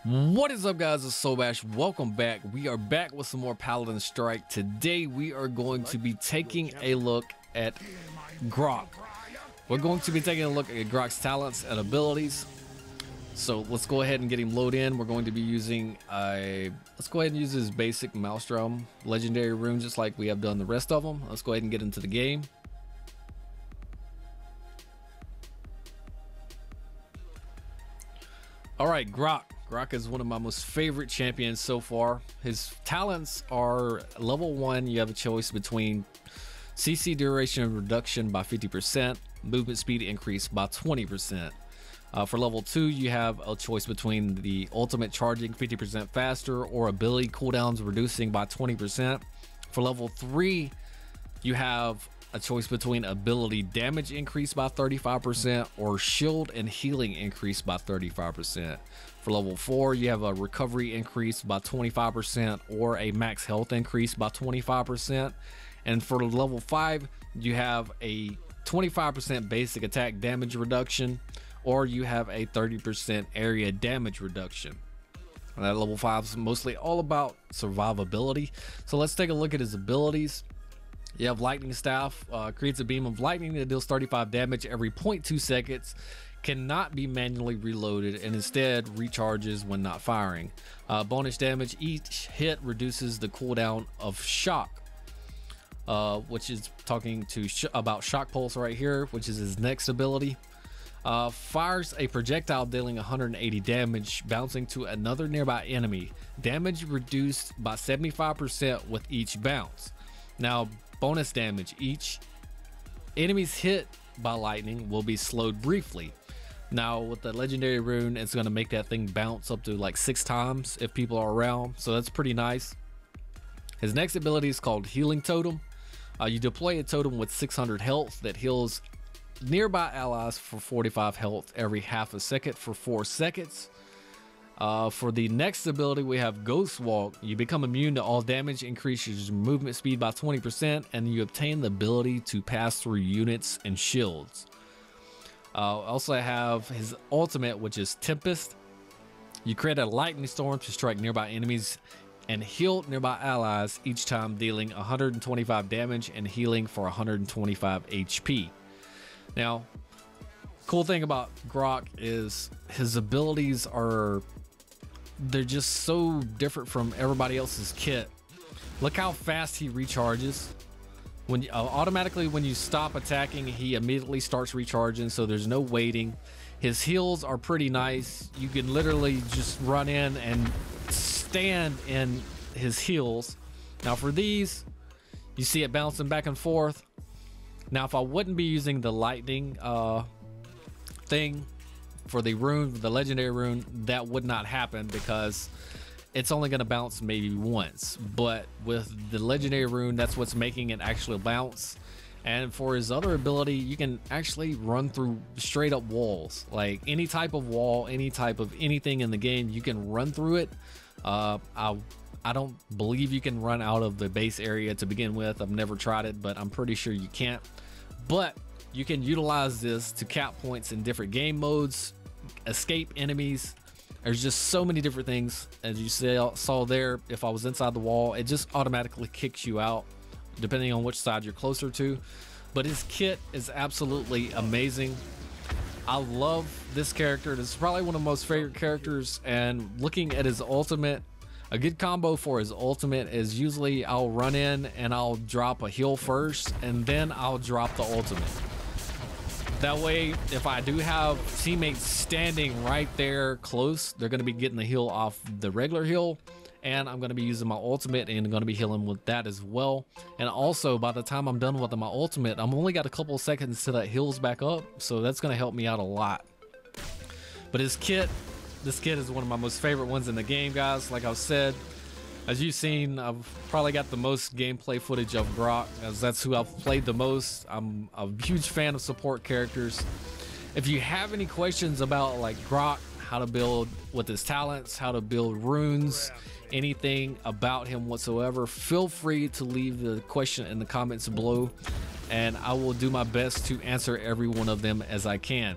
What is up, guys? It's Solbash. Welcome back. We are back with some more Paladin Strike. Today we are going to be taking a look at Grok. We're going to be taking a look at Grok's talents and abilities. So let's go ahead and get him loaded in. We're going to be using let's go ahead and use his basic Maelstrom legendary rune, just like we have done the rest of them. Let's go ahead and get into the game. All right, Grok. Grok is one of my most favorite champions so far. His talents are level 1, you have a choice between CC duration reduction by 50%, movement speed increase by 20%. For level 2, you have a choice between the ultimate charging 50% faster or ability cooldowns reducing by 20%. For level 3, you have a choice between ability damage increase by 35% or shield and healing increase by 35%. For level 4, you have a recovery increase by 25% or a max health increase by 25%. And for level 5, you have a 25% basic attack damage reduction, or you have a 30% area damage reduction. And that level 5 is mostly all about survivability. So let's take a look at his abilities. You have Lightning Staff, creates a beam of lightning that deals 35 damage every 0.2 seconds, cannot be manually reloaded, and instead recharges when not firing. Bonus damage, each hit reduces the cooldown of shock, which is talking to about Shock Pulse right here, which is his next ability. Fires a projectile dealing 180 damage, bouncing to another nearby enemy. Damage reduced by 75% with each bounce. Now, bonus damage, each enemies hit by lightning will be slowed briefly. Now with the legendary rune, it's going to make that thing bounce up to like 6 times if people are around, so that's pretty nice. His next ability is called Healing Totem. You deploy a totem with 600 health that heals nearby allies for 45 health every half a second for 4 seconds. For the next ability, we have Ghost Walk. You become immune to all damage, increases your movement speed by 20%, and you obtain the ability to pass through units and shields. Also have his ultimate, which is Tempest. You create a lightning storm to strike nearby enemies and heal nearby allies, each time dealing 125 damage and healing for 125 HP. Now, cool thing about Grok is his abilities they're just so different from everybody else's kit. Look how fast he recharges. When automatically when you stop attacking, he immediately starts recharging, so there's no waiting. His heals are pretty nice. You can literally just run in and stand in his heals. Now for these, you see it bouncing back and forth. Now if I wouldn't be using the lightning thing for the rune, the legendary rune, that would not happen because it's only going to bounce maybe once. But with the legendary rune, that's what's making it actually bounce. And for his other ability, you can actually run through straight up walls, like any type of wall, any type of anything in the game, you can run through it. I don't believe you can run out of the base area to begin with. I've never tried it, but I'm pretty sure you can't. But you can utilize this to cap points in different game modes, escape enemies. There's just so many different things. As you saw there, if I was inside the wall, it just automatically kicks you out depending on which side you're closer to. But his kit is absolutely amazing. I love this character. This is probably one of my most favorite characters, and looking at his ultimate, a good combo for his ultimate is usually I'll run in and I'll drop a heal first and then I'll drop the ultimate. That way, if I do have teammates standing right there close, they're going to be getting the heal off the regular heal, and I'm going to be using my ultimate and going to be healing with that as well. And also, by the time I'm done with my ultimate, I'm only got a couple of seconds till that heals back up, so that's going to help me out a lot. But this kit is one of my most favorite ones in the game, guys. Like I said, as you've seen, I've probably got the most gameplay footage of Grok, as that's who I've played the most. I'm a huge fan of support characters. If you have any questions about like Grok, how to build with his talents, how to build runes, anything about him whatsoever, feel free to leave the question in the comments below, and I will do my best to answer every one of them as I can.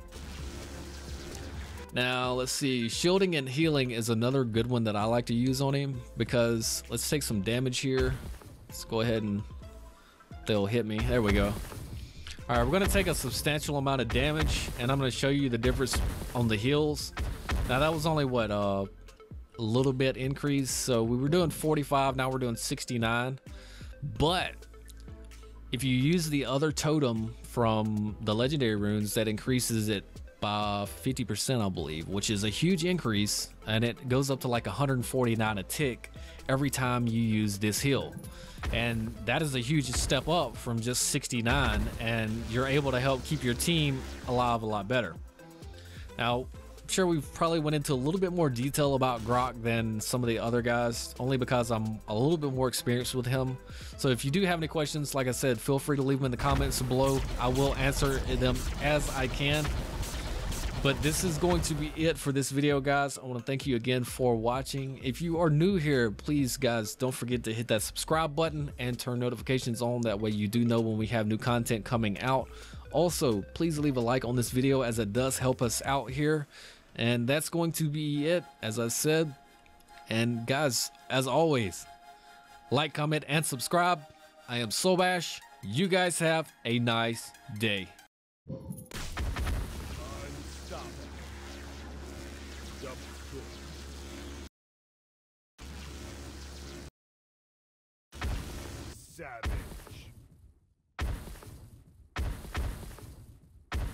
Now, let's see. Shielding and healing is another good one that I like to use on him because let's take some damage here. Let's go ahead and they'll hit me. There we go. All right, we're going to take a substantial amount of damage, and I'm going to show you the difference on the heals. Now, that was only, what, a little bit increase. So we were doing 45, now we're doing 69. But if you use the other totem from the legendary runes, that increases it by 50%, I believe, which is a huge increase, and it goes up to like 149 a tick every time you use this heal. And that is a huge step up from just 69, and you're able to help keep your team alive a lot better. Now, I'm sure we've probably went into a little bit more detail about Grohk than some of the other guys, only because I'm a little bit more experienced with him. So if you do have any questions, like I said, feel free to leave them in the comments below. I will answer them as I can. But this is going to be it for this video, guys. I want to thank you again for watching. If you are new here, please, guys, don't forget to hit that subscribe button and turn notifications on. That way you do know when we have new content coming out. Also, please leave a like on this video, as it does help us out here. And that's going to be it, as I said. And guys, as always, like, comment, and subscribe. I am Solbash. You guys have a nice day. Savage.